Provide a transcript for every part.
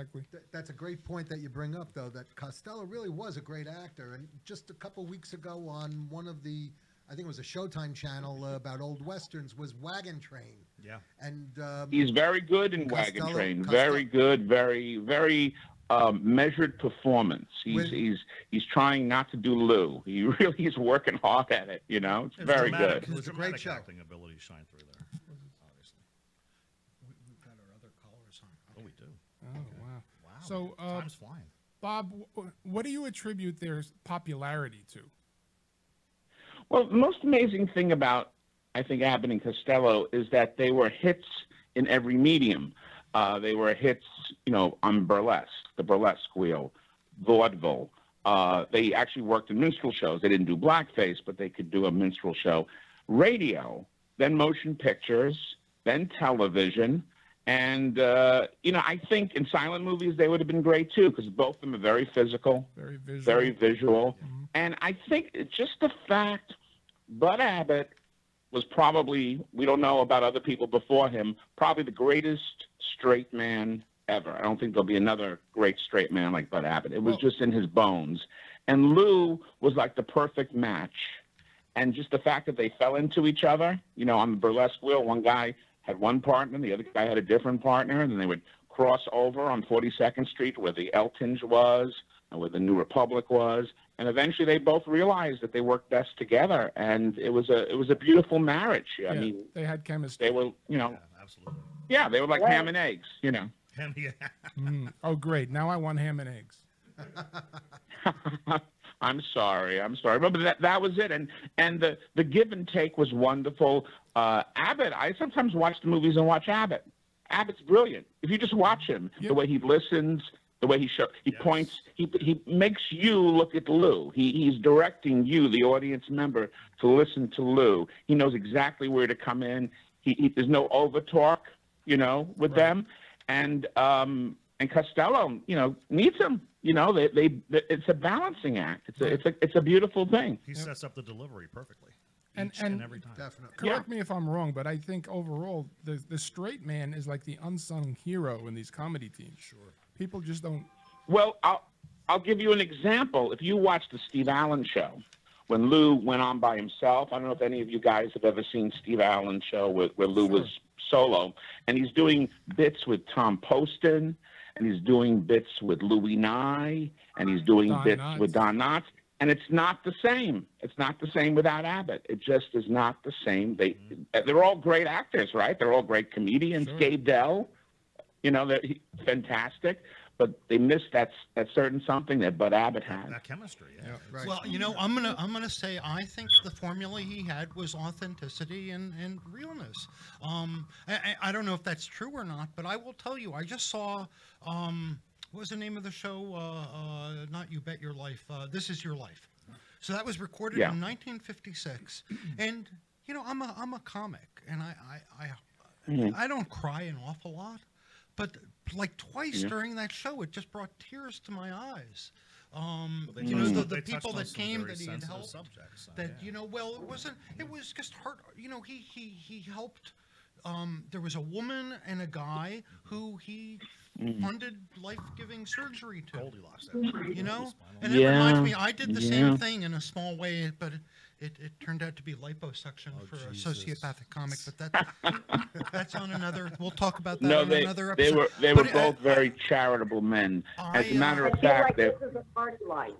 exactly. That's a great point that you bring up, though, that Costello really was a great actor. And just a couple weeks ago on one of the, I think it was a Showtime channel about old Westerns, was Wagon Train. Yeah. And he's very good in Wagon Train. Very good, very measured performance. He's trying not to do Lou. He really is working hard at it, you know. It's very good. It was a great show. Acting ability shine through there, obviously. We've got our other callers on. Okay. Oh, we do. Oh, okay. wow. Wow. So, time's flying. Bob, what do you attribute their popularity to? Well, the most amazing thing about, I think, Abbott and Costello is that they were hits in every medium. They were hits, you know, on burlesque, the burlesque wheel, vaudeville. They actually worked in minstrel shows. They didn't do blackface, but they could do a minstrel show. Radio, then motion pictures, then television. And, you know, I think in silent movies they would have been great, too, because both of them are very physical, very visual. Mm-hmm. And I think it's just the fact Bud Abbott was probably, we don't know about other people before him, probably the greatest straight man ever. I don't think there'll be another great straight man like Bud Abbott. It was just in his bones. And Lou was like the perfect match. And just the fact that they fell into each other, you know, on the burlesque wheel, one guy had one partner, the other guy had a different partner, and then they would cross over on 42nd Street where the Eltinge was, and where the New Republic was, and eventually they both realized that they worked best together, and it was a beautiful marriage. I mean, they had chemistry. They were, you know, absolutely. Yeah, they were like ham and eggs, you know. Oh, great! Now I want ham and eggs. I'm sorry, but that was it, and the give and take was wonderful. Abbott, I sometimes watch the movies and watch Abbott. Abbott's brilliant. If you just watch him, the way he listens, the way he points, he makes you look at Lou. He's directing you, the audience member, to listen to Lou. He knows exactly where to come in. There's no over talk, you know, with them, and Costello, you know, needs him. You know, it's a balancing act. It's a beautiful thing. He sets up the delivery perfectly. And every time. Definitely. Correct me if I'm wrong, but I think overall the straight man is like the unsung hero in these comedy teams. Sure. People just don't. Well, I'll give you an example. If you watch the Steve Allen show, when Lou went on by himself, I don't know if any of you guys have ever seen Steve Allen's show where Lou was solo, and he's doing bits with Tom Poston, and he's doing bits with Louis Nye, and he's doing bits with Don Knotts. And it's not the same. It's not the same without Abbott. It just is not the same. They're all great actors, right? They're all great comedians. Sure. Gabe Dell, you know, they're fantastic. But they missed that certain something that Bud Abbott had. That chemistry, yeah. Right. Well, you know, I'm gonna say I think the formula he had was authenticity and realness. I don't know if that's true or not, but I will tell you, I just saw. What was the name of the show? Not You Bet Your Life. This Is Your Life. So that was recorded in 1956. And you know, I'm a comic, and I don't cry an awful lot, but like twice during that show, it just brought tears to my eyes. You know, the people that came that he had helped. Subjects, you know, well, it was just hard. You know, he helped. There was a woman and a guy who he funded life-giving surgery to. Goldilocks. You know, and it reminds me, I did the same thing in a small way, but it turned out to be liposuction for a sociopathic comic. But that's on another. We'll talk about that on another episode. They were both very charitable men. As a matter of fact, this is a party line.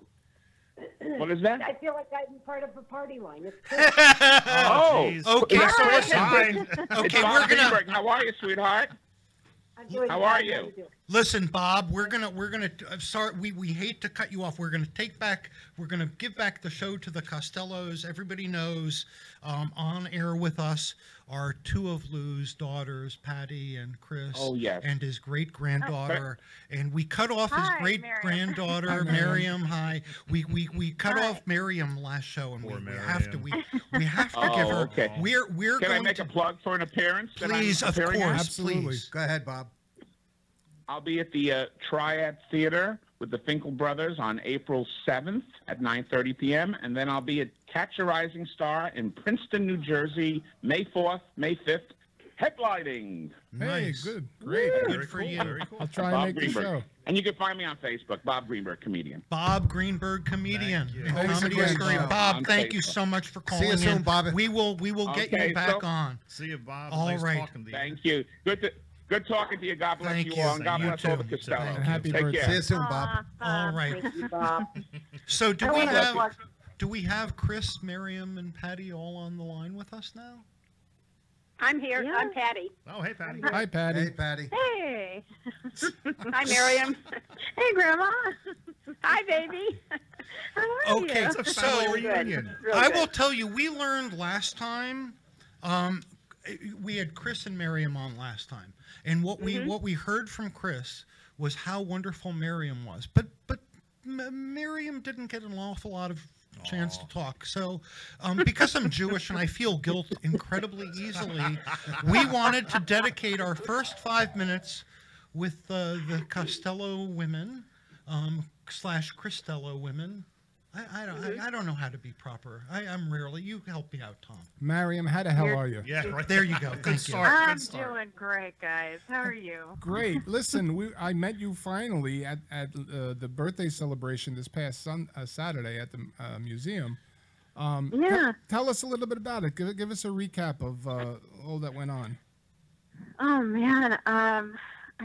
What is that? I feel like I'm part of a party line. It's okay. Okay, we're gonna. How are you, sweetheart? How are you? Listen, Bob, we're gonna. Sorry, we hate to cut you off. We're gonna give back the show to the Costellos. Everybody knows, on air with us are two of Lou's daughters, Patty and Chris. Oh, yes. And his great granddaughter. And we cut off his great granddaughter, Miriam. Hi. We cut off Miriam last show, and we have to give her. Okay. We're Can going I make a plug for an appearance? Please, of course, absolutely. please. Go ahead, Bob. I'll be at the Triad Theater with the Finkel Brothers on April 7th at 9:30 p.m. And then I'll be at Catch a Rising Star in Princeton, New Jersey, May 4th, May 5th, headlining. Nice. Hey, good, great. Good for you. Very cool. I'll try Bob and make the Greenberg. show. And you can find me on Facebook, Bob Greenberg, comedian. Bob Greenberg, comedian. Thank you. Thanks Comedy again, is great. Bob. Bob, On thank you Facebook. so much for See calling you soon, in. Bobby. We will get Okay, you back so- on. See you, Bob. All Nice right. talking to you. Thank you. Good talking to you. God bless Thank you you. all, and God You bless too. all the You too. Costello. And happy Take birthday. care. See you soon, Bob. All right. Thank you, Bob. So do Oh, we and have what- Chris, Miriam, and Patty all on the line with us now? I'm here. Yeah. I'm Patty. Oh, hey, Patty. Hi, Patty. Hey, Patty. Hey. Hi, Miriam. Hey, Grandma. Hi, baby. How are you? Okay, It's a family so reunion. Real I good. will tell you, we learned last time. We had Chris and Miriam on last time, and what we heard from Chris was how wonderful Miriam was. But Miriam didn't get an awful lot of chance to talk. So because I'm Jewish and I feel guilt incredibly easily, we wanted to dedicate our first 5 minutes with the Costello women / Cristello women. I don't know how to be proper. I'm rarely. You help me out, Tom. Mariam, how the hell are you? Yeah, right There you go. Good Thank you. start. I'm Good start. doing great, guys. How are you? Great. Listen, I met you finally at the birthday celebration this past Saturday at the museum. Yeah. Tell us a little bit about it. Give us a recap of all that went on. Oh man. I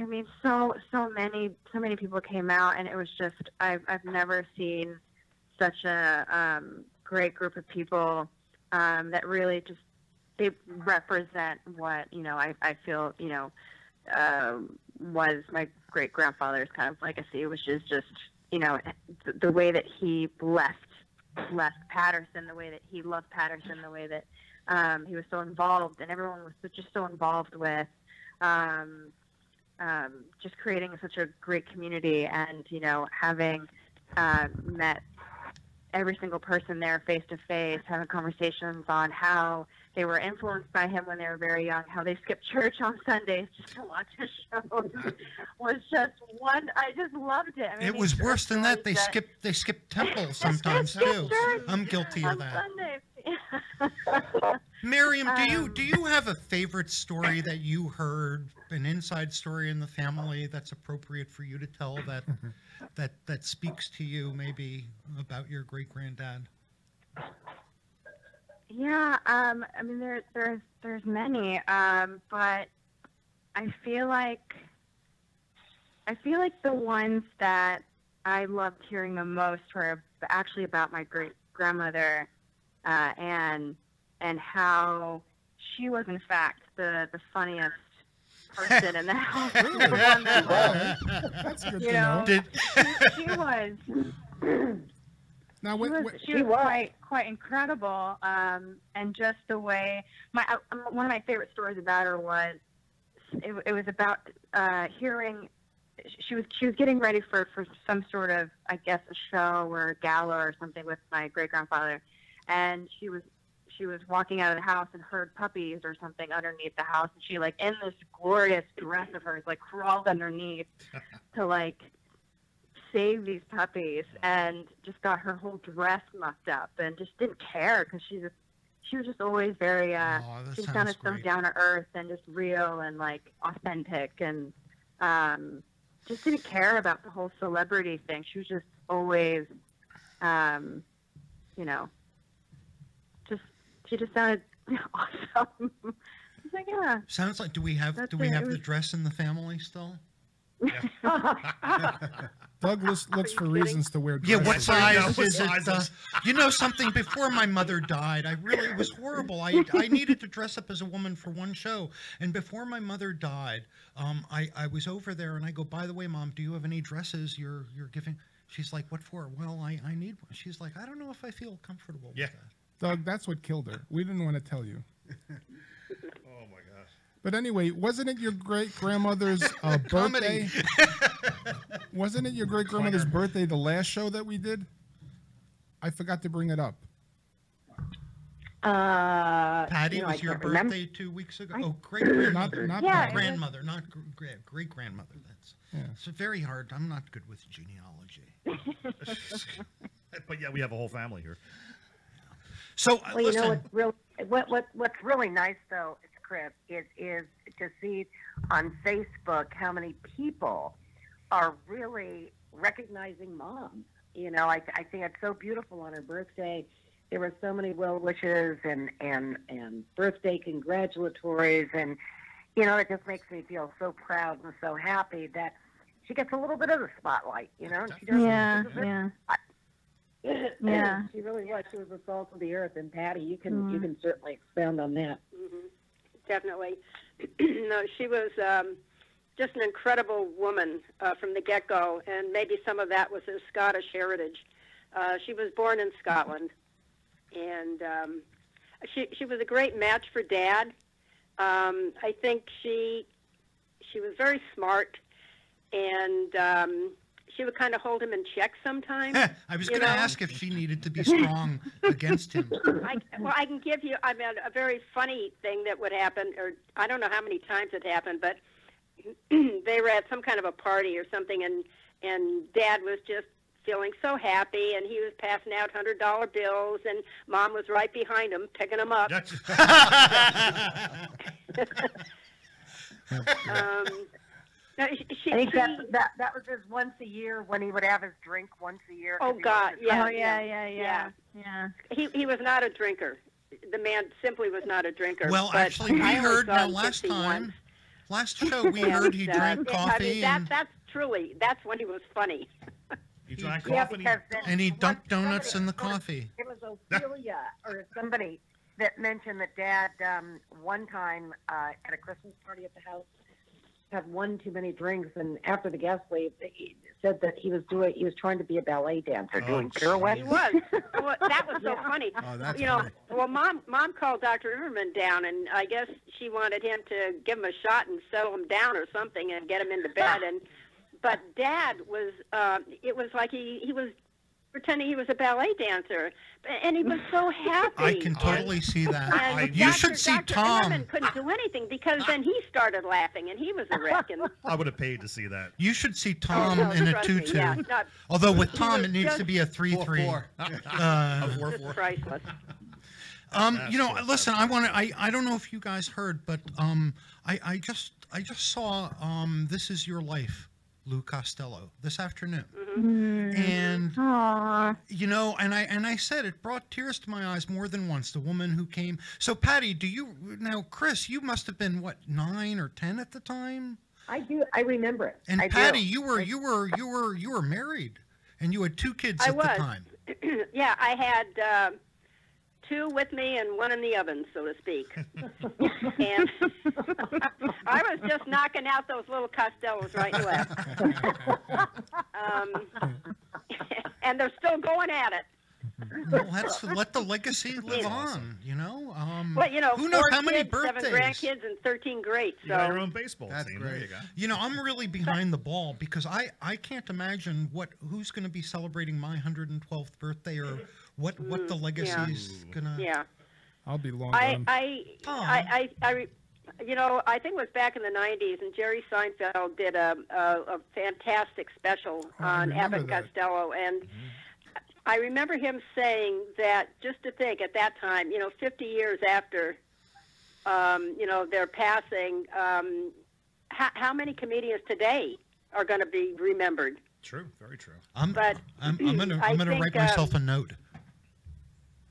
mean, so many people came out, and it was just I've never seen such a great group of people that really just they represent what I feel was my great grandfather's kind of legacy, which is just the way that he left Patterson, the way that he loved Patterson, the way that he was so involved, and everyone was just so involved with just creating such a great community, and having met every single person there face to face, having conversations on how they were influenced by him when they were very young, how they skipped church on Sundays just to watch his shows was just one. I just loved it. I mean, It was these worse than that. They stories skipped temple sometimes too. church I'm guilty of on that. Sundays. Miriam, do you have a favorite story that you heard, an inside story in the family that's appropriate for you to tell that speaks to you maybe about your great granddad? Yeah, I mean there's many, but I feel like the ones that I loved hearing the most were actually about my great grandmother, and how she was in fact the funniest person in the house. The one that was, That's good you to know. know, she was. Now, She was quite incredible, and just the way one of my favorite stories about her was it was about hearing she was getting ready for some sort of, I guess, a show or a gala or something with my great grandfather, and she was walking out of the house and heard puppies or something underneath the house, and she in this glorious dress of hers crawled underneath to save these puppies, and just got her whole dress mucked up and just didn't care because she was just always very she was kind of so down to earth and just real and authentic, and just didn't care about the whole celebrity thing. She was just always she just sounded awesome. It's yeah. Sounds like do we have the dress in the family still? Doug looks for reasons to wear Yeah, dresses. what size what is it? sizes? You know something? Before my mother died, it was horrible. I needed to dress up as a woman for one show, and before my mother died, I was over there, and I go, by the way, Mom, do you have any dresses you're giving? She's like, what for? Well, I need one. She's like, I don't know if I feel comfortable with that. Doug, that's what killed her. We didn't want to tell you. Oh my gosh. But anyway, wasn't it your great grandmother's birthday? Wasn't it your great grandmother's birthday the last show that we did? I forgot to bring it up. Patty, I was your can't remember. birthday 2 weeks ago? Oh, great grandmother. Not Yeah, Patty. Grandmother, not great grandmother. It's very hard. I'm not good with genealogy. But yeah, we have a whole family here. So Well, you know listen, what's really nice though? It's Chris, is to see on Facebook how many people are really recognizing Mom. You know, I think it's so beautiful on her birthday. There were so many well wishes and birthday congratulatories, and you know, it just makes me feel so proud and so happy that she gets a little bit of the spotlight. You know, she doesn't. Yeah. Yeah. She really was. She was the salt of the earth. And Patty, you can certainly expound on that. Mm-hmm. Definitely. No, she was just an incredible woman from the get-go, and maybe some of that was her Scottish heritage. She was born in Scotland, and she was a great match for Dad. I think she was very smart, and she would kind of hold him in check sometimes. I was going to ask if she needed to be strong against him. I can give you a very funny thing that would happen, or I don't know how many times it happened, but they were at some kind of a party or something, and Dad was just feeling so happy, and he was passing out $100 bills, and Mom was right behind him, picking them up. No, I think that was his once a year when he would have his drink once a year. Oh God, yeah. Oh yeah. He was not a drinker. The man simply was not a drinker. Well, actually, we heard last show we heard he drank coffee. I mean, that's when he was funny. He drank coffee and he dunked donuts in the coffee. It was Ophelia or somebody that mentioned that Dad one time at a Christmas party at the house had one too many drinks, and after the guests leave, he said that he was trying to be a ballet dancer, doing pirouettes. He was. Well, that was so funny. Oh, that's funny. Well, Mom called Dr. Immerman down, and I guess she wanted him to give him a shot and settle him down or something and get him into bed. But Dad was. It was like he was pretending he was a ballet dancer, and he was so happy. I can totally see that. And you should see Dr. Tom. Immerman couldn't do anything because then he started laughing, and he was a wreck. And I would have paid to see that. You should see Tom in a tutu. Yeah, although with Tom, it needs to be a 3-3. 4-4. Priceless. You know, listen. I don't know if you guys heard, but I just saw This Is Your Life, Lou Costello, this afternoon. And you know, and I said it brought tears to my eyes more than once. The woman who came. So Patty, Chris, you must have been what, 9 or 10 at the time? I do. I remember it. And Patty, you were married, and you had 2 kids at the time. Yeah, I had 2 with me and 1 in the oven, so to speak. And I was just knocking out those little Costellos right and left. And they're still going at it. Well, let the legacy live on, you know. Well, you know, who knows 4 how many kids, birthdays? 7 grandkids, and 13 greats. You got your own baseball team. Great. There you go. You know, I'm really behind the ball because I can't imagine who's going to be celebrating my 112th birthday or what the legacy is gonna. Yeah. I'll be long gone. You know, I think it was back in the 90s, and Jerry Seinfeld did a fantastic special on Abbott and Costello, and I remember him saying that, just to think at that time, you know, 50 years after, you know, their passing, how many comedians today are going to be remembered? True, very true. I'm gonna write myself a note.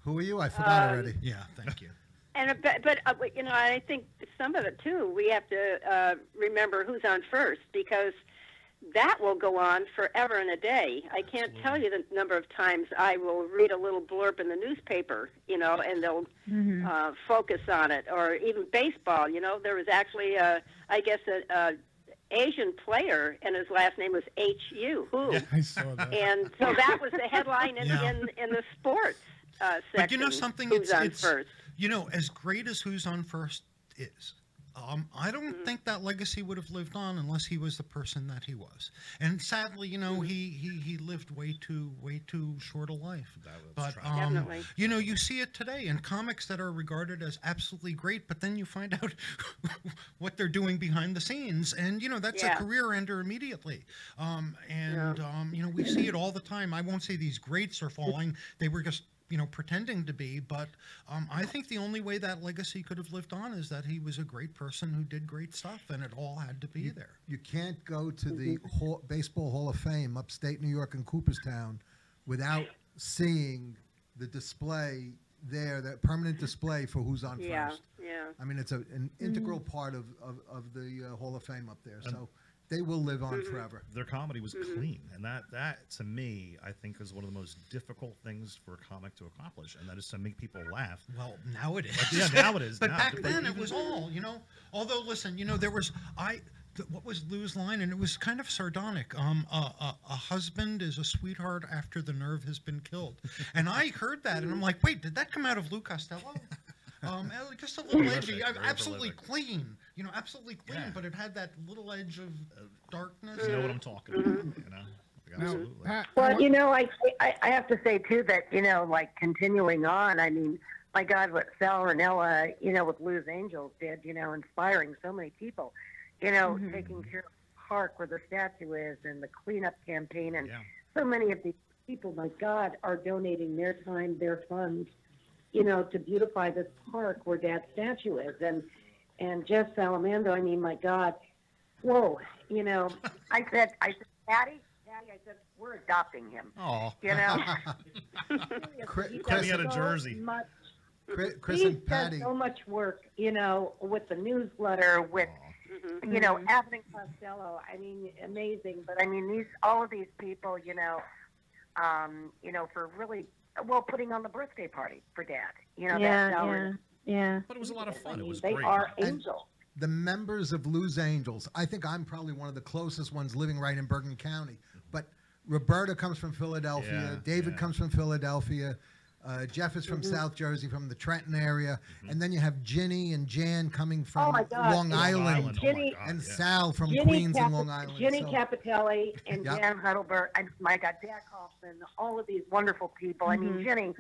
Who are you? I forgot already. Yeah, thank you. And but you know, I think some of it too. We have to remember who's on first, because that will go on forever and a day. I can't tell you the number of times I will read a little blurb in the newspaper, you know, and they'll focus on it. Or even baseball, you know, there was actually a Asian player, and his last name was H.U. Who? Yeah, I saw that. And so that was the headline in the sports section. But you know something? Who's on first? You know, as great as Who's on First is, I don't think that legacy would have lived on unless he was the person that he was. And sadly, you know, he lived way too short a life. But Definitely. you know, you see it today in comics that are regarded as absolutely great, but then you find out what they're doing behind the scenes, and you know, that's a career ender immediately. You know, we see it all the time. I won't say these greats are falling; they were just pretending to be. But I think the only way that legacy could have lived on is that he was a great person who did great stuff, and it all had to be there. You can't go to the Baseball Hall of Fame, upstate New York in Cooperstown, without seeing the display there, that permanent display for who's on first. Yeah. I mean, it's an integral part of the Hall of Fame up there. So they will live on forever. Their comedy was clean, and that to me, I think, is one of the most difficult things for a comic to accomplish, and that is to make people laugh. Well, now it is. Yeah, now it is. But now. back then it was all, Although, listen, there was what was Lou's line, and it was kind of sardonic. A husband is a sweetheart after the nerve has been killed, and I heard that, and I'm like, wait, did that come out of Lou Costello? Just a little edgy, absolutely clean, absolutely clean, Yeah. but it had that little edge of darkness. You know what I'm talking about, Absolutely. Pat, Well, I have to say too that like continuing on. I mean, my God, what Sal Ranella, with Lou's Angels did, inspiring so many people. Taking care of the park where the statue is, and the cleanup campaign, and so many of these people, my God, are donating their time, their funds, to beautify this park where Dad's statue is, and Jeff Salamando. I mean, my God, whoa, I said, Patty, I said, we're adopting him. Oh, Chris, Chris had a jersey. Chris he and Patty. does so much work, with the newsletter, with Abbott and Costello. I mean, amazing. But I mean, all of these people, for really putting on the birthday party for Dad. Yeah. But it was a lot of fun. It was they great. are angels. The members of Lou's Angels, I think I'm probably one of the closest ones living right in Bergen County. But Roberta comes from Philadelphia. Yeah, David comes from Philadelphia. Jeff is from South Jersey, from the Trenton area. And then you have Ginny and Jan coming from Long Island. Ginny, and Sal from Ginny Queens and Long Island. Ginny Capitelli and Jan Heidelberg. My God, Dak Hoffman, all of these wonderful people. I mean, Ginny,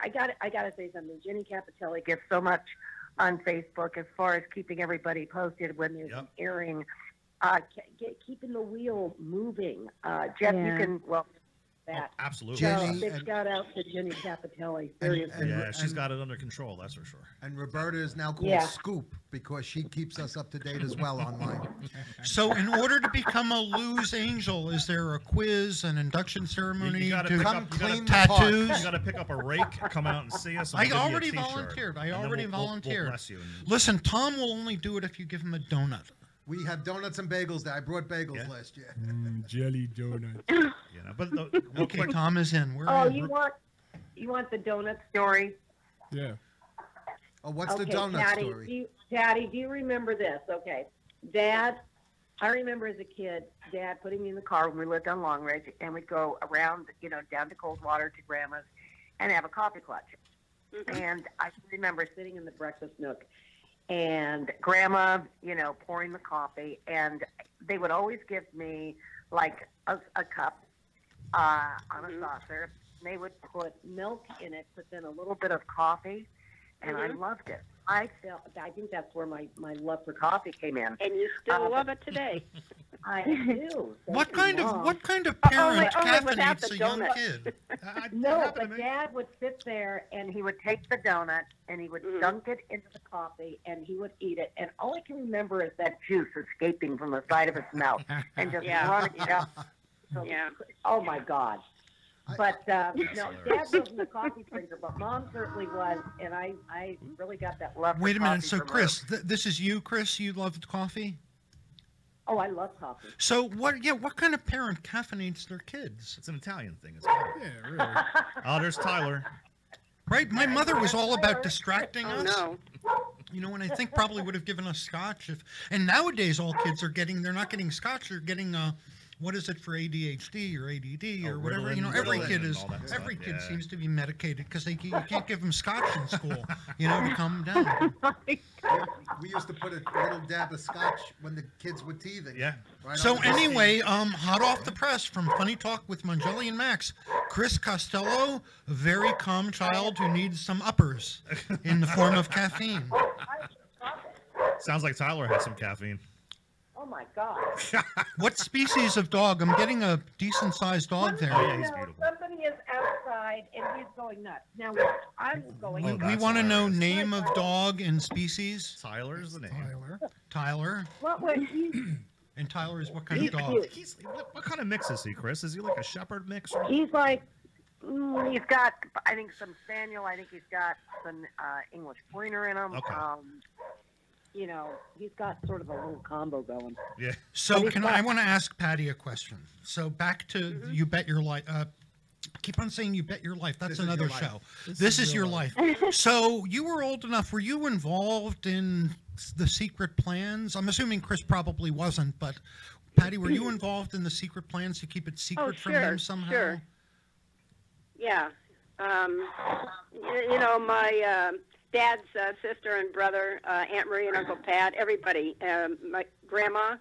I got to say something. Ginny Capitelli gives so much on Facebook as far as keeping everybody posted when there's an airing, keeping the wheel moving. Jeff, you can that. Absolutely. Jenny Big shout out to Ginny Capitelli. Seriously. She's got it under control. That's for sure. And Roberta is now called Scoop because she keeps us up to date as well online. So, in order to become a Lou's Angel, is there a quiz, an induction ceremony, You gotta to pick up, tattoos? You got to pick up a rake, come out and see us. I already volunteered. We'll bless you. Listen, Tom will only do it if you give him a donut. We have donuts and bagels there. I brought bagels last year. Jelly donut. But okay, Tom is in. You want the donut story? Yeah. Oh, what's the donut story? Daddy, do you remember this? Okay. Dad, I remember as a kid, Dad putting me in the car when we lived on Long Ridge, and we'd go around, down to Coldwater to Grandma's and have a coffee clutch. And I remember sitting in the breakfast nook and Grandma, pouring the coffee, and they would always give me like a cup on a saucer. They would put milk in it, but then a little bit of coffee, and I loved it. I think that's where my love for coffee came in. And you still love it today. I do. What kind of parent caffeinates a young kid? No, but Dad would sit there and he would take the donut and he would dunk it into the coffee and he would eat it. And all I can remember is that juice escaping from the side of his mouth and just running down. Oh my God. But no, Dad wasn't a coffee drinker, but Mom certainly was, and I really got that love. Wait a minute. So, Chris, this is you, Chris. You loved coffee. Oh, I love coffee. So what? Yeah, what kind of parent caffeinates their kids? It's an Italian thing. Yeah, really. Oh, there's Tyler. Right. My mother was all about distracting us. No. And I think probably would have given us scotch if. And nowadays, all kids are getting. They're not getting scotch. They're getting what is it for ADHD or ADD or whatever? Every kid seems to be medicated because you can't give them scotch in school, to calm them down. We used to put a little dab of scotch when the kids were teething. Yeah. Right So anyway, hot off the press from Funny Talk with Mangelli and Max, Chris Costello, a very calm child who needs some uppers in the form of caffeine. Sounds like Tyler has some caffeine. Oh my God. What species of dog? I'm getting a decent-sized dog there. Oh, yeah, he's beautiful. Somebody is side, and he's going nuts. Now, I'm going Oh, nuts. We that's want to know hilarious. name of dog and species. Tyler's the name. Tyler. Tyler. What was he? And Tyler is what kind He's of dog? cute. He's what kind of mix is he, Chris? Is he like a shepherd mix? Or... He's like, he's got, I think, some spaniel. I think he's got some English pointer in him. Okay. You know, he's got sort of a little combo going. Yeah. So I want to ask Patty a question. So back to You Bet Your Life. Keep on saying You Bet Your Life. That's This Is another Your Life. show. This is your life. So you were old enough. Were you involved in the secret plans? I'm assuming Chris probably wasn't, but Patty, were you involved in the secret plans to keep it secret from him somehow? Sure. Yeah. You know, my dad's sister and brother, Aunt Marie and Uncle Pat, everybody, my Grandma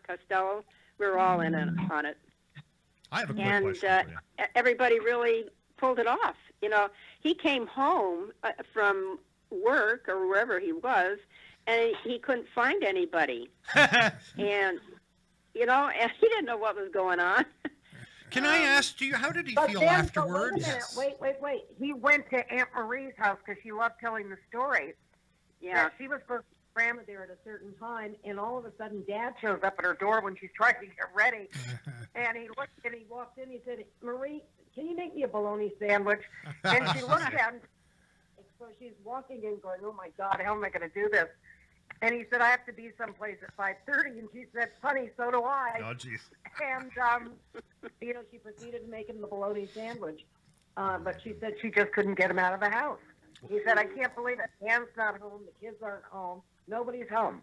Costello, we were all in on it. I have a quick And question for you. everybody really pulled it off. You know, he came home from work or wherever he was, and he couldn't find anybody. And, you know, and he didn't know what was going on. Can I ask you, how did he But feel then, afterwards? Wait a minute. Wait. He went to Aunt Marie's house because she loved telling the story. Yeah. She was supposed to be grandma there at a certain time, and all of a sudden Dad shows up at her door when she's trying to get ready. And he looked and he walked in. He said, "Marie, can you make me a bologna sandwich?" And she looked at him. So she's walking in going, "Oh, my God, how am I going to do this?" And he said, "I have to be someplace at 5:30. And she said, "Honey, so do I." Oh, jeez. And, you know, she proceeded to make him the bologna sandwich. But she said she just couldn't get him out of the house. He said, "I can't believe it. Dan's not home. The kids aren't home. Nobody's home."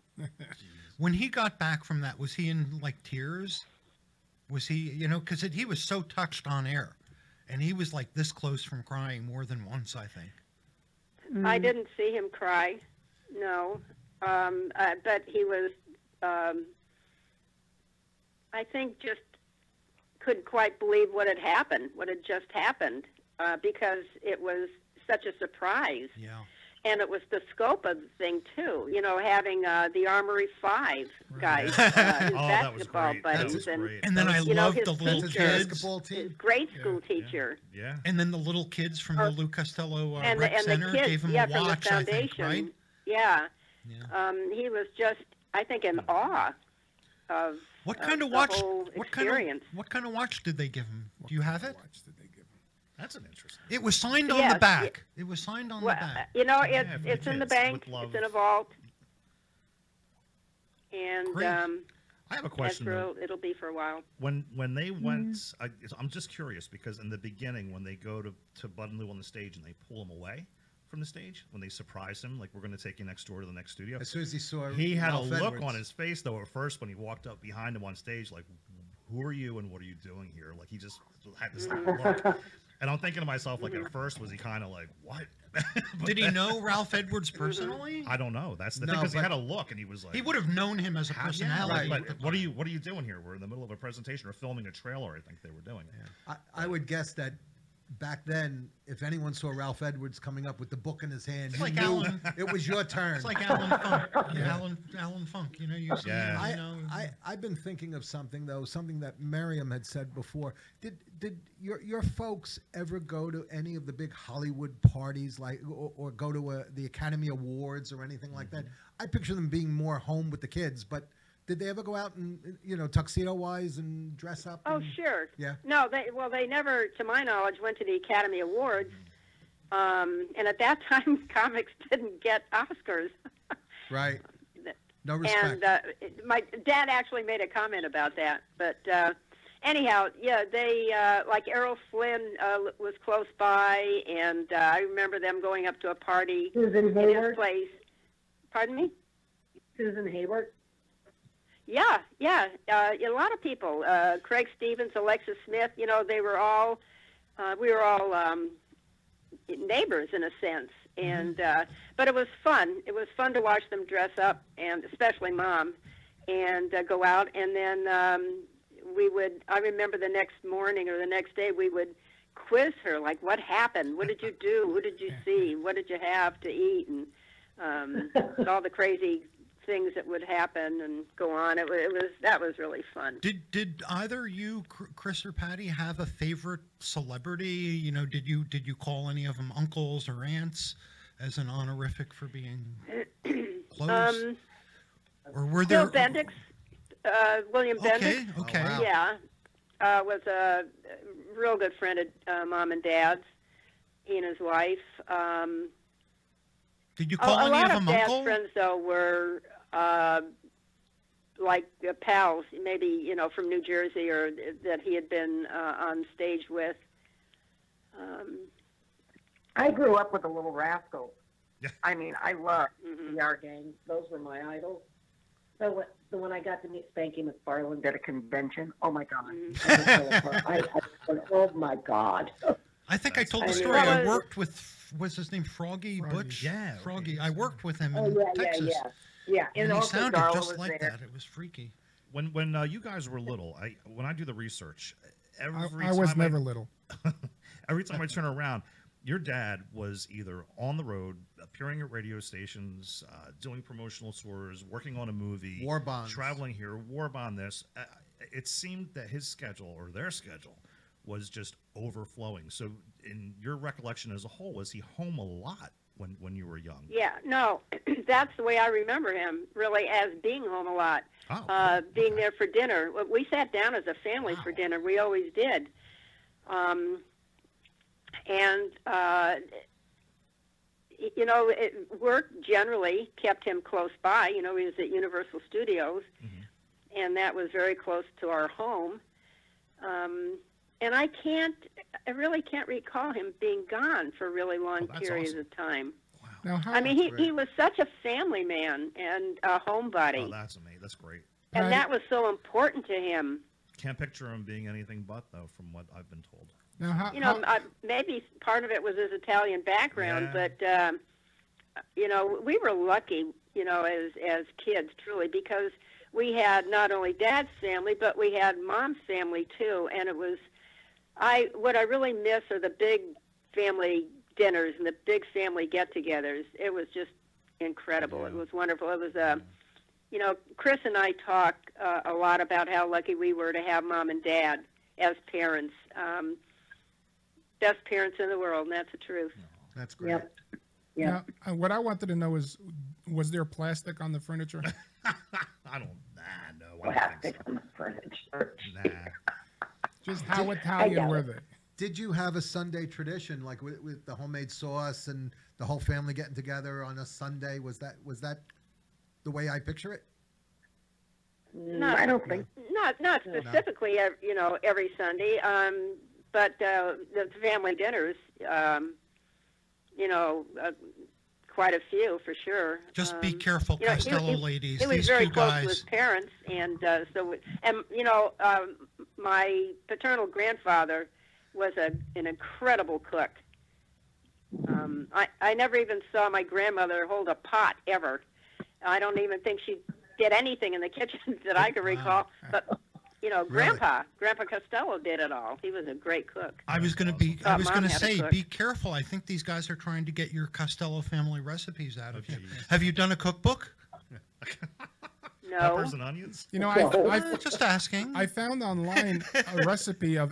When he got back from that, was he in like tears? Was he, you know, because he was so touched on air, and he was like this close from crying more than once, I think. I didn't see him cry, no. But he was, I think, just couldn't quite believe what had happened, what had just happened, because it was such a surprise. Yeah. And it was the scope of the thing, too. You know, having the Armory 5 guys, his That was basketball great. buddies. That was and, great. And then I you know, loved his the little teacher, kids. basketball his team. grade school teacher. Yeah. And then the little kids from the Lou Costello And Rec the Center kids, gave him yeah, a from watch, the I foundation. think, right? Yeah. Yeah. He was just, I think, in awe of What kind of the watch? whole What experience. kind of watch did they give him? Do you have it? Watch did they give him? That's an interesting. It was signed on Yes, the back. It was signed on Well, the back. you know, Yeah, it's for the it's in the kids, bank. with love. It's in a vault. And Great. I have a that's question. though. it'll be for a while. When they went, I'm just curious because in the beginning, when they go to Bud and Lou on the stage and they pull him away from the stage, when they surprise him, like, we're going to take you next door to the next studio. As soon as he saw He had Ralph a look Edwards. on his face though at first when he walked up behind him on stage, like, "Who are you and what are you doing here?" Like, he just had this look. And I'm thinking to myself, like, at first was he kind of like, "What?" But Did he then- know Ralph Edwards personally? I don't know. That's the No, thing because he but- had a look and he was like, He would have known him as a "How- yeah, personality. like, but what are you doing here? We're in the middle of a presentation or filming a trailer. I think they were doing. I would guess that back then, if anyone saw Ralph Edwards coming up with the book in his hand, It's you like knew Alan. it was your turn. It's like Alan Funk. Yeah, Alan Funk. You know, you see Yeah. him, you know. I've been thinking of something though, something that Miriam had said before. Did your folks ever go to any of the big Hollywood parties, like, or go to the Academy Awards or anything like that? I picture them being more home with the kids, but did they ever go out and, you know, tuxedo wise and dress up? Oh, and- sure. Yeah. No, they never, to my knowledge, went to the Academy Awards. And at that time, comics didn't get Oscars. Right. No respect. And my dad actually made a comment about that. But anyhow, yeah, they, like Errol Flynn was close by, and I remember them going up to a party Susan in his Hayward. place. Pardon me? Susan Hayward. Yeah. A lot of people. Craig Stevens, Alexis Smith. You know, they were all. We were all neighbors in a sense, and but it was fun. It was fun to watch them dress up, and especially Mom, and go out. And then we would. I remember the next morning or the next day we would quiz her, like, what happened? What did you do? Who did you see? What did you have to eat? And all the crazy things that would happen and go on. That was really fun. Did either you, Chris or Patty, have a favorite celebrity? You know, did you call any of them uncles or aunts as an honorific for being close? Or were there? Bill Bendix, William Bendix. Okay. Oh, wow. Yeah, was a real good friend of Mom and Dad's. He and his wife. Did you call any of them uncle? A lot of uncle? Dad's friends, though, were like pals, maybe, you know, from New Jersey or that he had been on stage with. I grew up with the Little Rascals. Yeah. I mean, I loved the R Gang. Those were my idols. So when I got to meet Spanky McFarland at a convention, oh my God! Oh my God! I think I told the That's story. funny. I worked with, what's his name, Froggy Butch? Yeah, Froggy. right. I worked with him Oh in yeah, Texas. yeah. And he also sounded Darla just was like there. that. It was freaky. When you guys were little, when I do the research, I was never little. Every time I turn around, your dad was either on the road, appearing at radio stations, doing promotional tours, working on a movie, War bonds. traveling here, war bond this. It seemed that his schedule or their schedule was just overflowing. So, in your recollection as a whole, was he home a lot when you were young? Yeah, no, that's the way I remember him, really, as being home a lot. Oh, Being there for dinner. We sat down as a family for dinner. We always did. You know, work generally kept him close by. You know, he was at Universal Studios, and that was very close to our home. And I really can't recall him being gone for really long that's periods awesome. of time. Now, how, I mean, he was such a family man and a homebody. Oh, that's amazing. That's great. And that was so important to him. Can't picture him being anything but, though, from what I've been told. now, how, You know, maybe part of it was his Italian background, but you know, we were lucky, you know, as kids, truly, because we had not only Dad's family, but we had Mom's family too. And it was, what I really miss are the big family dinners and the big family get-togethers. It was just incredible. Yeah. It was wonderful. It was you know, Chris and I talk a lot about how lucky we were to have Mom and Dad as parents. Best parents in the world, and that's the truth. That's great. Yep. Yeah. now, what I wanted to know is, was there plastic on the furniture? I don't know. I don't Plastic think so. on the furniture. Nah. Just how Italian were they? Did you have a Sunday tradition, like with the homemade sauce and the whole family getting together on a Sunday? Was that the way I picture it? No, I don't think. Not specifically, you know, every Sunday, but the family dinners, you know, quite a few for sure. Just be careful, you know, Costello ladies. He was These very two close guys. to his parents, and you know, my paternal grandfather was an incredible cook. I never even saw my grandmother hold a pot ever. I don't even think she did anything in the kitchen that I can recall. But you know, Really? Grandpa Costello did it all. He was a great cook. I was going to Mom had a say, cook. be careful. I think these guys are trying to get your Costello family recipes out of you. geez. Have you done a cookbook? No, Peppers and onions? You know, Just asking. I found online a recipe of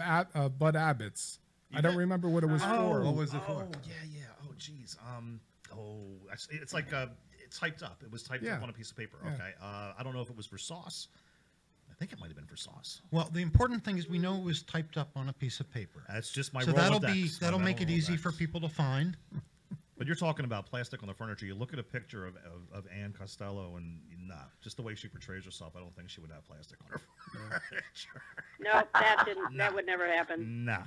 Bud Abbott's. I don't remember what it was for. What was it for? Yeah. Oh, geez. It's like it's typed up. It was typed Yeah. up on a piece of paper. Yeah. Okay. I don't know if it was for sauce. I think it might have been for sauce. Well, the important thing is we know it was typed up on a piece of paper. That's just my So Rolodex, that'll my make it mental easy Rolodex. for people to find. But you're talking about plastic on the furniture. You look at a picture of Ann Costello, and just the way she portrays herself, I don't think she would have plastic on her furniture. no, that would never happen. No.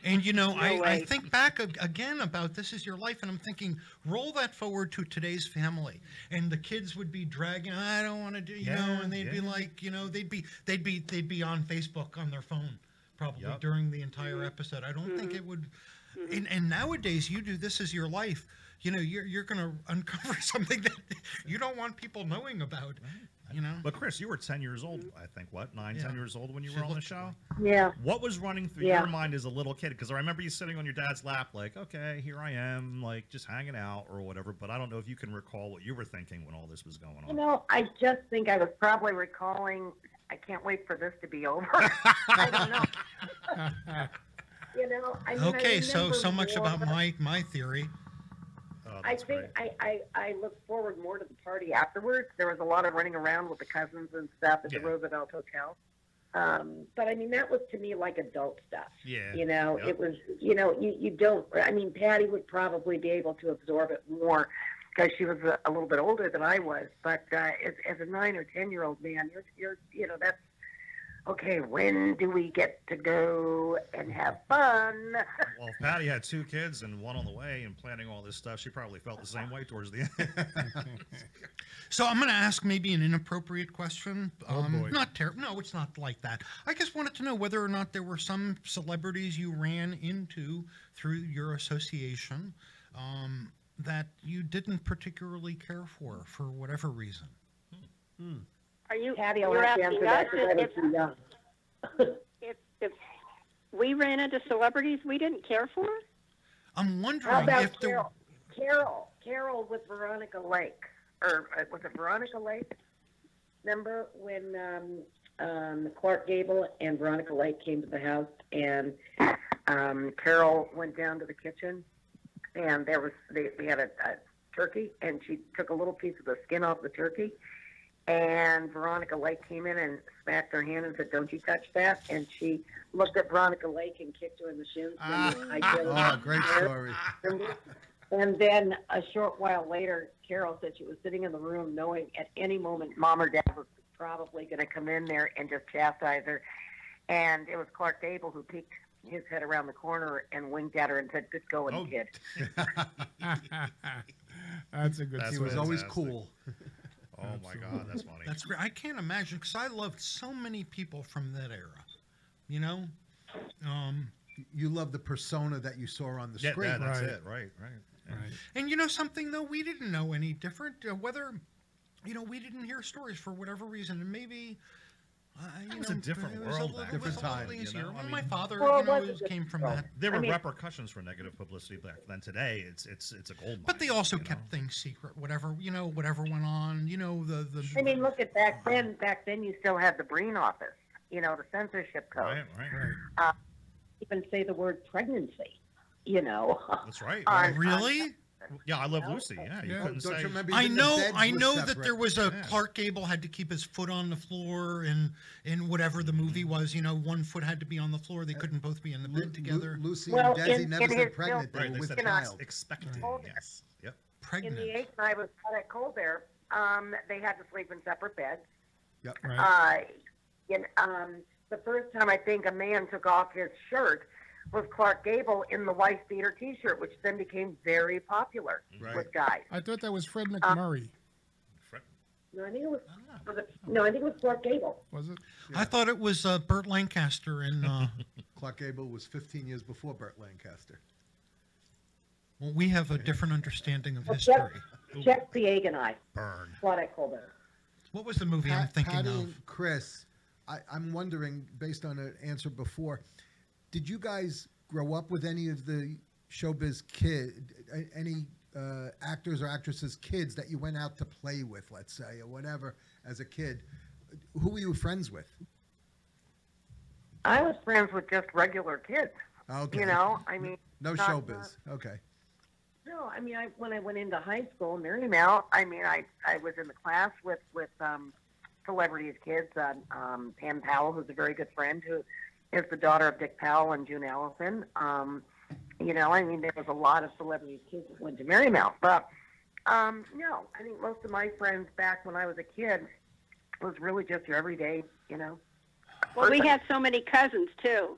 And you know, I way. think back again about This Is Your Life, and I'm thinking, roll that forward to today's family, and the kids would be dragging, I don't want to do, you know, and they'd be like, you know, they'd be on Facebook on their phone probably Yep. during the entire episode. I don't think it would. And nowadays, you do this as your life. You know, you're going to uncover something that you don't want people knowing about. You know. But Chris, you were 10 years old, I think. What, 9, 10 years old when you She were on the looked show? Yeah. What was running through your mind as a little kid? Because I remember you sitting on your dad's lap, like, okay, here I am, like just hanging out or whatever. But I don't know if you can recall what you were thinking when all this was going on. You know, I just think I was probably recalling, I can't wait for this to be over. I don't know. You know, I mean, Okay, I so remember much more, about but my theory. Oh, I that's think great. I look forward more to the party afterwards. There was a lot of running around with the cousins and stuff at the Yeah. Roosevelt Hotel. But I mean, that was to me like adult stuff. Yeah. You know, Yep. it was, you know, you don't, I mean, Patty would probably be able to absorb it more because she was a little bit older than I was. But as a 9 or 10-year-old man, you're, you know, that's, okay, when do we get to go and have fun? Well, if Patty had 2 kids and one on the way and planning all this stuff, she probably felt the same way towards the end. So I'm going to ask maybe an inappropriate question. Oh, boy. Not terrible. No, it's not like that. I just wanted to know whether or not there were some celebrities you ran into through your association that you didn't particularly care for whatever reason. Are you? Patty, I'll you're have to asking answer us that because I was if, too young. if we ran into celebrities we didn't care for? I'm How wondering about if there. Carol with Veronica Lake, or was it Veronica Lake? Remember when Clark Gable and Veronica Lake came to the house, and Carol went down to the kitchen, and they had a turkey, and she took a little piece of the skin off the turkey, and Veronica Lake came in and smacked her hand and said, "Don't you touch that?" And she looked at Veronica Lake and kicked her in the shins. Oh, great story. And then a short while later, Carol said she was sitting in the room knowing at any moment Mom or Dad was probably going to come in there and just chastise her. And it was Clark Gable who peeked his head around the corner and winked at her and said, "Good going, Oh. kid." That's a good That's He story. was always fantastic. cool. Oh, my God, that's funny. That's great. I can't imagine because I loved so many people from that era. You know. You love the persona that you saw on the Yeah, screen. that's Right. it. Right. Yeah. Right. And you know something though, we didn't know any different. Whether, you know, we didn't hear stories for whatever reason, and maybe. It was a different world back Different it was a time, little you easier. know? I My mean- father, Well, you know, it wasn't came from different. that. There were I mean- repercussions for negative publicity back then. Today, it's a gold mine. But they also you know? kept things secret. Whatever went on. You know the. I mean, look at back then. Back then, you still had the Breen office, you know, the censorship code. Right. Even say the word pregnancy, you know. That's right. On- Really? Yeah, I Love Lucy. Yeah, you Yeah. couldn't Don't say. you remember? I even the know. beds I were know that separate. there was a Yeah. Clark Gable had to keep his foot on the floor, and in whatever the movie was, you know, one foot had to be on the floor. They couldn't both be in the bed together. Lucy Well, and Desi in never his said pregnant. film- They Right, were they with said child. expecting. Right. Yes. Yep. In Pregnant. the 8th, I was out at Colbert. They had to sleep in separate beds. Yep. Right. The first time I think a man took off his shirt was Clark Gable in the wife beater T-shirt, which then became very popular Right. with guys. I thought that was Fred McMurray. No, I think it was. No, I think it was Clark Gable. Was it? I thought it was Burt Lancaster and. Clark Gable was 15 years before Burt Lancaster. Well, we have a different understanding of Well, history. Jeff Pieg and I Burn. fought at Colbert. What was the movie I'm thinking Patty of? and Chris, I'm wondering, based on an answer before, did you guys grow up with any of the showbiz any actors or actresses' kids that you went out to play with, let's say, or whatever, as a kid? Who were you friends with? I was friends with just regular kids. Okay. You know, I mean. No not- showbiz. Okay. No, I mean, when I went into high school, Marymount, I mean, I was in the class with celebrities' kids. Pam Powell, who's a very good friend, who is the daughter of Dick Powell and June Allison. You know, I mean, there was a lot of celebrities' kids that went to Marymount. But, no, I think most of my friends back when I was a kid was really just your everyday, you know. Well, we person. had so many cousins too,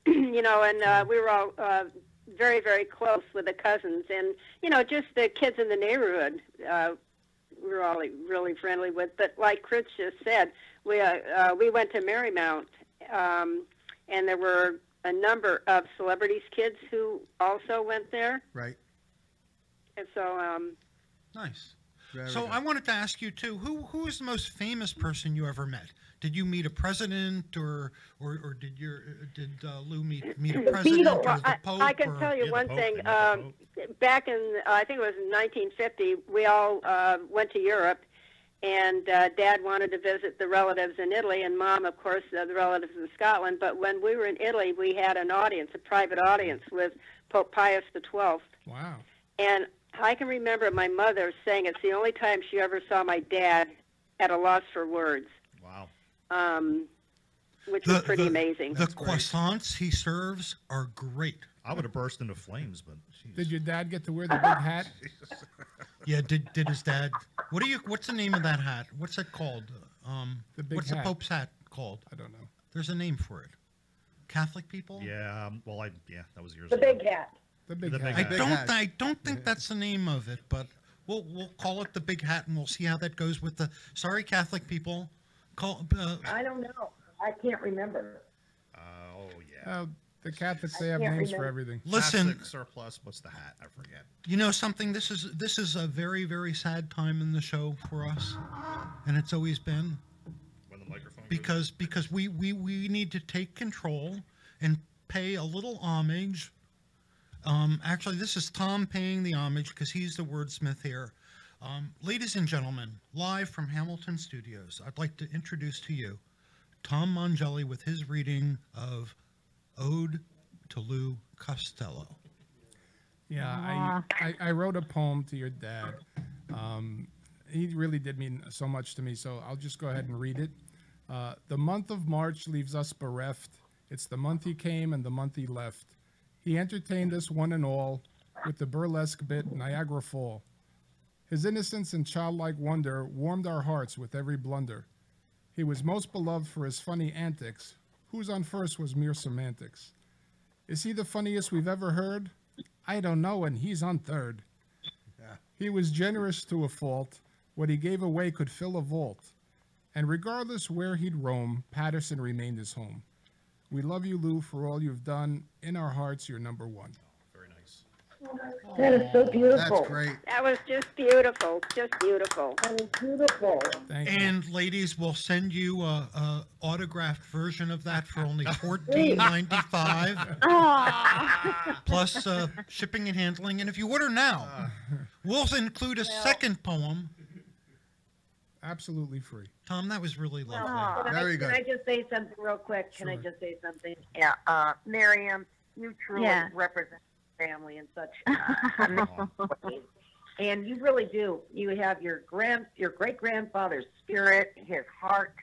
you know, and we were all very, very close with the cousins, and you know, just the kids in the neighborhood. We were all really friendly with. But like Chris just said, we went to Marymount, and there were a number of celebrities' kids who also went there. Right. And so, Nice. Very So good. I wanted to ask you too, who is the most famous person you ever met? Did you meet a president, or did Lou meet a president or the Pope? I can or- tell you Yeah, one the thing. Pope, Back in, I think it was in 1950, we all went to Europe, and Dad wanted to visit the relatives in Italy, and Mom, of course, the relatives in Scotland. But when we were in Italy, we had an audience, a private audience with Pope Pius XII. Wow. And I can remember my mother saying it's the only time she ever saw my dad at a loss for words, Wow. which was pretty amazing. The croissants he serves are great. I would have burst into flames, but jeez. Did your dad get to wear the big hat? Yeah, did his dad? What's the name of that hat? What's it called? The big what's hat. the Pope's hat called? I don't know. There's a name for it. Catholic people? Yeah, well, that was years The ago. big hat. The big The hat. big hat. I don't think that's the name of it, but we'll call it the big hat, and we'll see how that goes with the. Sorry, Catholic people. I don't know. I can't remember. Oh, yeah. The Catholics, they have can't names for remember. everything. Listen, Classic surplus. What's the hat? I forget. you know something. This is a very, very sad time in the show for us, and it's always been When the microphone. because we need to take control and pay a little homage. Actually, this is Tom paying the homage because he's the wordsmith here. Ladies and gentlemen, live from Hamilton Studios, I'd like to introduce to you Tom Mangelli with his reading of Ode to Lou Costello. Yeah, I wrote a poem to your dad. He really did mean so much to me, so I'll just go ahead and read it. The month of March leaves us bereft. It's the month he came and the month he left. He entertained us one and all with the burlesque bit Niagara Fall. His innocence and childlike wonder warmed our hearts with every blunder. He was most beloved for his funny antics. Who's on first was mere semantics. Is he the funniest we've ever heard? I don't know, and he's on third. He was generous to a fault. What he gave away could fill a vault. And regardless where he'd roam, Patterson remained his home. We love you, Lou, for all you've done. In our hearts, you're number one. Very nice. That is so beautiful. That's great. That was just beautiful, just beautiful. That is beautiful. Thank you. And ladies, we'll send you a autographed version of that for only $14.95 plus shipping and handling. And if you order now, we'll include a second poem. Absolutely free. Tom, that was really lovely. Very good. Can I just say something real quick? Can I Sure. just say something? Yeah, Miriam, you truly Yeah. represent family in such amazing ways. And you really do. You have your great grandfather's spirit, his heart.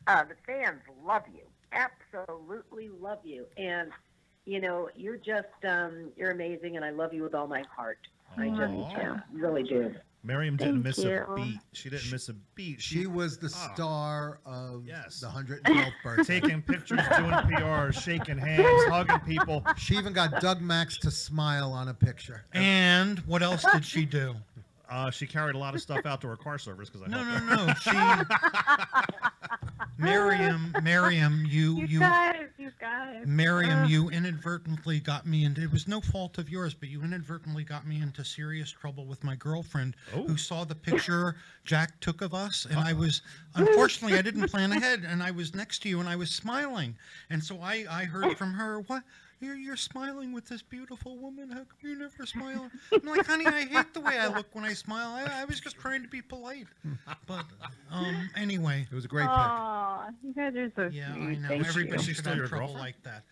The fans love you, absolutely love you, and you know you're just you're amazing, and I love you with all my heart. I just really do. Miriam didn't Thank miss a you. beat. She didn't miss a beat. She was the star of Yes. the 112th birthday. taking pictures, doing PR, shaking hands, hugging people. She even got Doug Max to smile on a picture. And what else did she do? She carried a lot of stuff out to her car service because I No, helped no, her. no. Miriam, you guys. Miriam, you inadvertently got me into, it was no fault of yours, but you inadvertently got me into serious trouble with my girlfriend who saw the picture Jack took of us. And I was, unfortunately, I didn't plan ahead. And I was next to you and I was smiling. And so I heard from her, what? You're smiling with this beautiful woman. How come you never smile? I'm like, honey, I hate the way I look when I smile. I was just trying to be polite. But anyway. It was a great pick. Oh, you guys are so Yeah, sweet. I know. Thank Everybody you. She's should still have your trouble girlfriend? like that.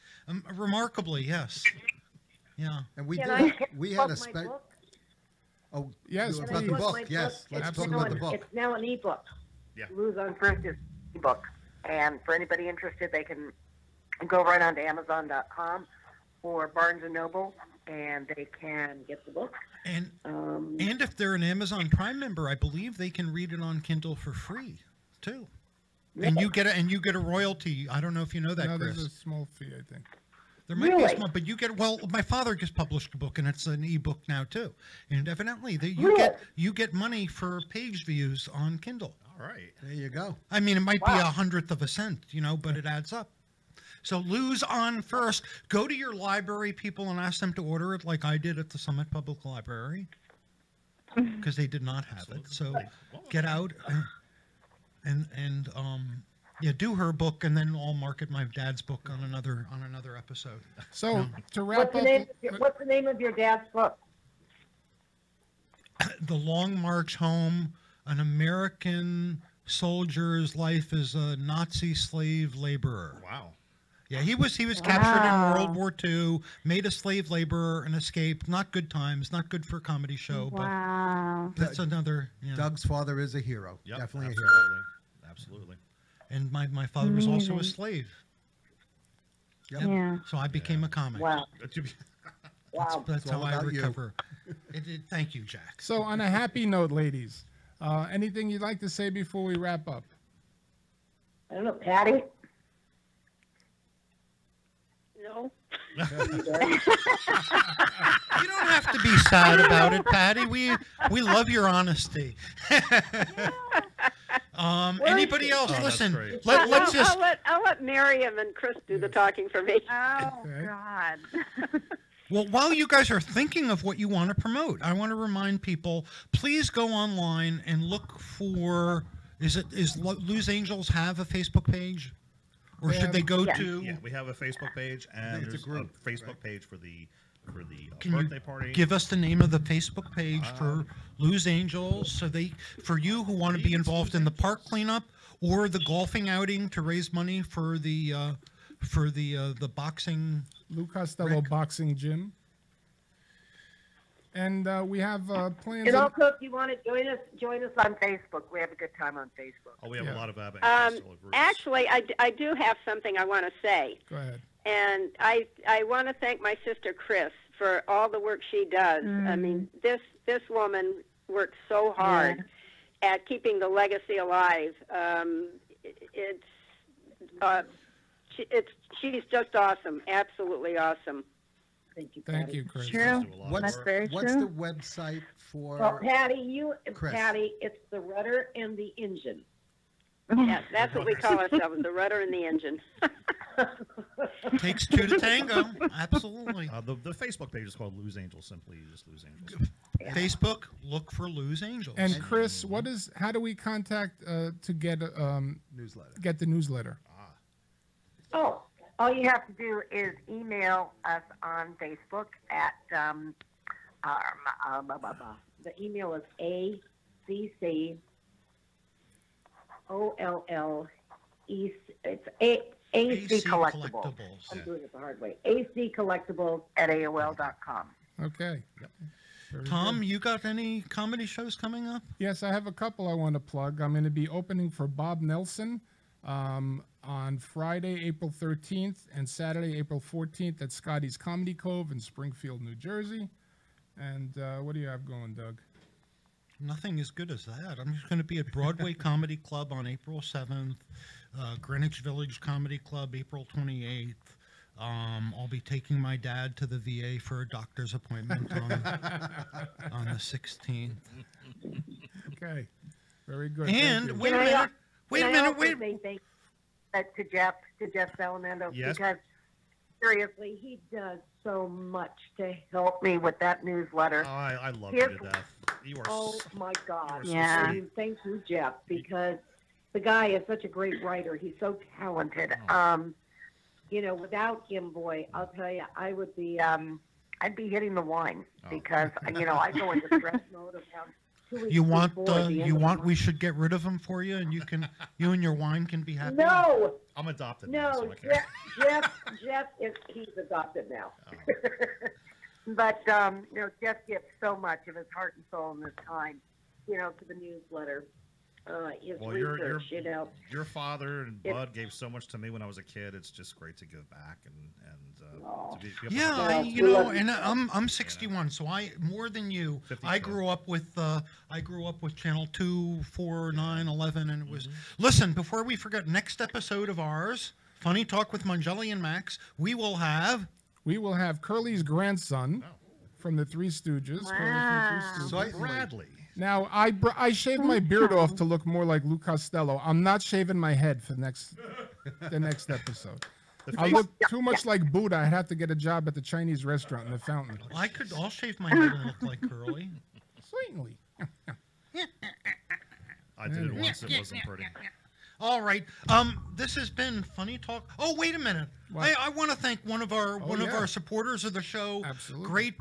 Remarkably, yes. Yeah. And we Can did. I We plug had a my spec. book? Oh, Yes, about please. the Plug book. my Yes, book. let's It's talk now about the an- book. It's now an ebook. Yeah. Lose on First is ebook, and for anybody interested, they can go right on to Amazon.com or Barnes and Noble, and they can get the book. And if they're an Amazon Prime member, I believe they can read it on Kindle for free too. And you get a royalty. I don't know if you know that, No, Chris. there's a small fee, I think. There might be a Really? small, but you get. Well, my father just published a book, and it's an ebook now too. And evidently, you get money for page views on Kindle. All right. There you go. I mean, it might be 1/100 of a cent, but it adds up. So Lou's on first. Go to your library people and ask them to order it like I did at the Summit Public Library, because they did not have it. So get out and yeah, do her book, and then I'll market my dad's book on another episode. So to wrap up, What's the name of your dad's book? The Long March Home: An American Soldier's Life as a Nazi Slave Laborer. Wow. Yeah, he was captured in World War II, made a slave laborer, and escaped. Not good times, not good for a comedy show, Wow. but that's another. Yeah. Doug's father is a hero. Yep, Definitely a absolutely. hero. Absolutely. And my father was also a slave. Yep. Yeah. So I became a comic. Wow. Wow. That's It's how all I about you. recover. Thank you, Jack. so on a happy note, ladies, anything you'd like to say before we wrap up? I don't know, Patty. No. You don't have to be sad about it, Patty. We love your honesty. Anybody else? Oh, that's Listen, great. let's just. I'll let Miriam and Chris do the talking for me. Oh, Okay. God. Well, while you guys are thinking of what you want to promote, I want to remind people, please go online and look for. Is Lou's Angels have a Facebook page, or should they go to? Yeah, we have a Facebook page, and it's a there's group, a Facebook right? page for the Can birthday you party. give us the name of the Facebook page for Lou's Angels, so for you who want to be involved in the park cleanup or the golfing outing to raise money for the boxing. Lou Costello Boxing Gym. And we have plans. And also, if you want to join us on Facebook. We have a good time on Facebook. Oh, we have Yeah. a lot of Abbott and Costello groups. Actually, I do have something I want to say. Go ahead. And I want to thank my sister Chris for all the work she does. I mean, this woman works so hard at keeping the legacy alive. She's just awesome, absolutely awesome. Thank you. Thank Patty. you, Chris. True. Do a lot of What's work. Very what's true. the website for? Well, Patty, Chris. Patty, it's the rudder and the engine. Yes, that's what we call ourselves, the rudder and the engine. Takes two to tango. Absolutely. The Facebook page is called Lou's Angels. Simply just Lou's Angels. Facebook, look for Lou's Angels. And Chris, how do we contact to get Newsletter. get the newsletter? Oh, all you have to do is email us on Facebook at the email is ACCOLLE. It's AC Collectibles. I'm doing it the hard way. ACcollectibles@AOL.com. Okay. Very Tom, good. you got any comedy shows coming up? Yes, I have a couple I want to plug. I'm going to be opening for Bob Nelson on Friday, April 13th, and Saturday, April 14th at Scotty's Comedy Cove in Springfield, New Jersey. And what do you have going, Doug? Nothing as good as that. I'm just going to be at Broadway Comedy Club on April 7th, Greenwich Village Comedy Club April 28th. I'll be taking my dad to the VA for a doctor's appointment on the 16th. Okay. Very good. And Thank you. wait a minute. Thank to Jeff Salamando, Yes. because seriously, he does so much to help me with that newsletter. Oh, I love Here- you to death. You are. Oh my God! so Yeah. sweet. Thank you, Jeff, because the guy is such a great writer. He's so talented. Oh. Without him, boy, I'll tell you, I would be, I'd be hitting the wine Oh. because I go into stress mode about 2 weeks You want before the end of the we month. should get rid of him for you, and you and your wine can be happy. No, I'm adopted. now, so no, I can't. Jeff he's adopted now. Oh. But Jeff gives so much of his heart and soul and his time, to the newsletter. His Well, research, your father and It- Bud gave so much to me when I was a kid. It's just great to give back and Aw. to be able to Yeah, help. I'm 61, so I more than you. 52. I grew up with Channel 2, 4, 9, 11, and it was. Mm-hmm. Listen, before we forget, next episode of ours, Funny Talk with Mangelli and Max, we will have Curly's grandson from the Three Stooges. Curly from the Three Wow. Stooges. Bradley. Now, I shaved my beard off to look more like Lou Costello. I'm not shaving my head for the next episode. I look too much like Buddha. I'd have to get a job at the Chinese restaurant in the fountain. I'll shave my head and look like Curly. Certainly. I did it once. It wasn't pretty. All right. This has been Funny Talk. Oh, wait a minute. What? I want to thank one of our supporters of the show. Absolutely. Great.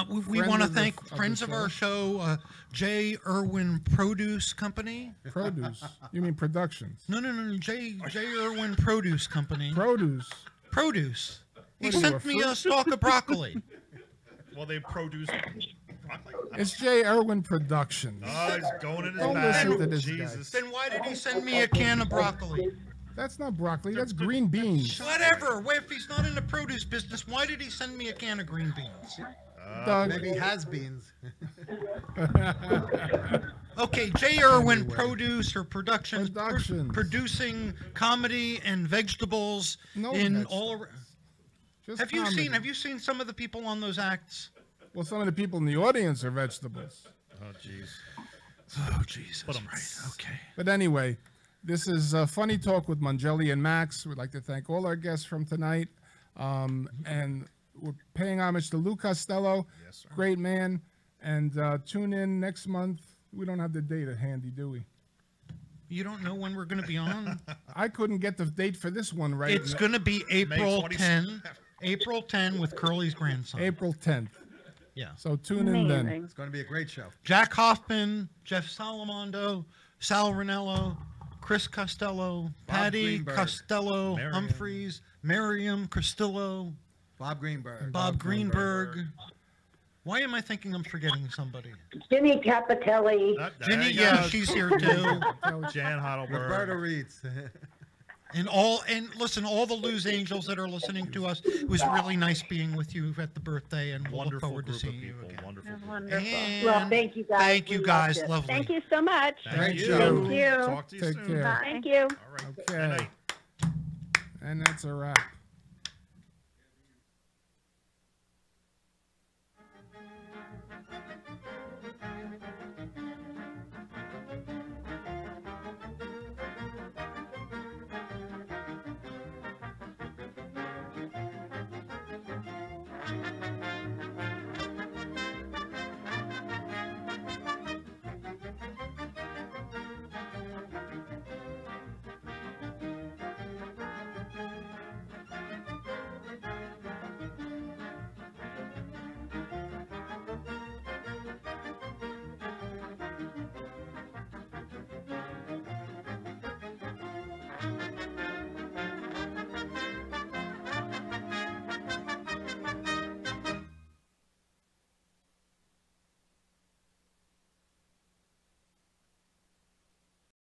We Friend want to of the- thank of the friends of show. our show, J. Irwin Produce Company. Produce. You mean productions? No. J. Irwin Produce Company. Produce. Produce. He What are you, sent a me a fruit? stalk of broccoli. Well, they produce broccoli. It's J. Irwin Productions. Oh, he's going in his Don't bag. listen to this Jesus. Then why did he send me a can of broccoli? That's not broccoli. That's green beans. Whatever. If he's not in the produce business, why did he send me a can of green beans? Doug. Maybe he has beans. Okay, J. Irwin Produce or Productions, Productions. producing comedy and vegetables No in vegetables. all. Just Have you comedy. seen some of the people on those acts? Well, some of the people in the audience are vegetables. Oh, jeez. Oh Jesus! But I'm- Right. Okay. But anyway, this is Funny Talk with Mangelli and Max. We'd like to thank all our guests from tonight. And we're paying homage to Lou Costello. Yes, sir. Great man. And tune in next month. We don't have the date handy, do we? You don't know when we're going to be on? I couldn't get the date for this one right. It's going to be April 27th. 10. April 10 with Curly's grandson. April 10th. Yeah. So tune in then. Amazing. It's going to be a great show. Jack Hoffman, Jeff Salamondo, Sal Ranello, Chris Costello, Patty Greenberg. Costello, Miriam. Humphreys, Miriam Castillo, Bob Greenberg. Bob Greenberg. Why am I thinking I'm forgetting somebody? Ginny Capitelli. There Ginny, you yeah, go. she's here too. Jan Roberta Heidelberg. Reeds. And listen, all the Lose Angels that are listening to us, it was really nice being with you at the birthday, and we'll look Wonderful forward to group of seeing you people. again. Wonderful. group. Wonderful. And Well, thank you guys. Thank you We guys, loved it. lovely. Thank you so much. Great you. show. Thank you. Talk to you Take soon. care. Bye. Thank you. All right. Okay. Good night. And that's a wrap.